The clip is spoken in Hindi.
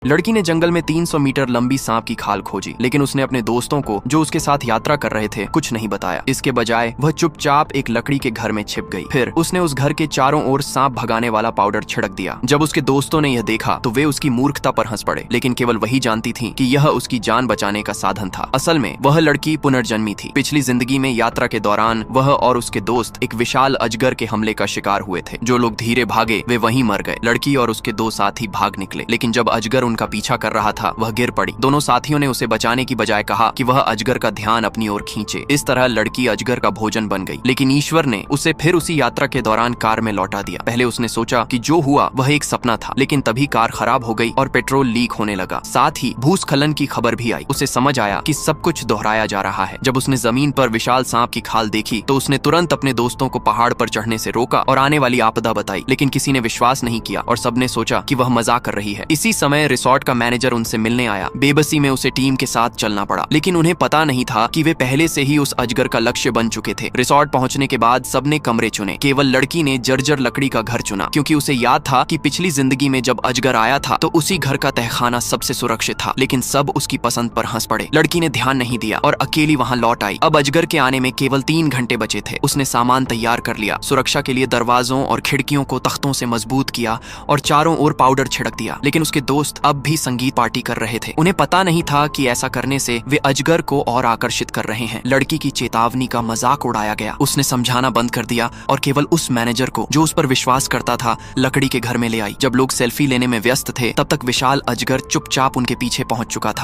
लड़की ने जंगल में 300 मीटर लंबी सांप की खाल खोजी, लेकिन उसने अपने दोस्तों को जो उसके साथ यात्रा कर रहे थे कुछ नहीं बताया। इसके बजाय वह चुपचाप एक लकड़ी के घर में छिप गई। फिर उसने उस घर के चारों ओर सांप भगाने वाला पाउडर छिड़क दिया। जब उसके दोस्तों ने यह देखा तो वे उसकी मूर्खता पर हंस पड़े, लेकिन केवल वही जानती थी कि यह उसकी जान बचाने का साधन था। असल में वह लड़की पुनर्जन्मी थी। पिछली जिंदगी में यात्रा के दौरान वह और उसके दोस्त एक विशाल अजगर के हमले का शिकार हुए थे। जो लोग धीरे भागे वे वहीं मर गए। लड़की और उसके दो साथी भाग निकले, लेकिन जब अजगर उनका पीछा कर रहा था वह गिर पड़ी। दोनों साथियों ने उसे बचाने की बजाय कहा कि वह अजगर का ध्यान अपनी ओर खींचे। इस तरह लड़की अजगर का भोजन बन गई, लेकिन ईश्वर ने उसे फिर उसी यात्रा के दौरान कार में लौटा दिया। पहले उसने सोचा कि जो हुआ वह एक सपना था, लेकिन तभी कार खराब हो गई और पेट्रोल लीक होने लगा। साथ ही भूस्खलन की खबर भी आई। उसे समझ आया कि सब कुछ दोहराया जा रहा है। जब उसने जमीन पर विशाल सांप की खाल देखी तो उसने तुरंत अपने दोस्तों को पहाड़ पर चढ़ने से रोका और आने वाली आपदा बताई, लेकिन किसी ने विश्वास नहीं किया और सबने सोचा कि वह मजाक कर रही है। इसी समय रिसोर्ट का मैनेजर उनसे मिलने आया। बेबसी में उसे टीम के साथ चलना पड़ा, लेकिन उन्हें पता नहीं था कि वे पहले से ही उस अजगर का लक्ष्य बन चुके थे। रिसोर्ट पहुंचने के बाद सबने कमरे चुने। केवल लड़की ने जर्जर लकड़ी का घर चुना, क्योंकि उसे याद था कि पिछली जिंदगी में जब अजगर आया था तो उसी घर का तहखाना सबसे सुरक्षित था। लेकिन सब उसकी पसंद पर हंस पड़े। लड़की ने ध्यान नहीं दिया और अकेली वहां लौट आई। अब अजगर के आने में केवल 3 घंटे बचे थे। उसने सामान तैयार कर लिया। सुरक्षा के लिए दरवाजों और खिड़कियों को तख्तों से मजबूत किया और चारों ओर पाउडर छिड़क दिया। लेकिन उसके दोस्त अब भी संगीत पार्टी कर रहे थे। उन्हें पता नहीं था कि ऐसा करने से वे अजगर को और आकर्षित कर रहे हैं। लड़की की चेतावनी का मजाक उड़ाया गया। उसने समझाना बंद कर दिया और केवल उस मैनेजर को जो उस पर विश्वास करता था लकड़ी के घर में ले आई। जब लोग सेल्फी लेने में व्यस्त थे तब तक विशाल अजगर चुपचाप उनके पीछे पहुंच चुका था।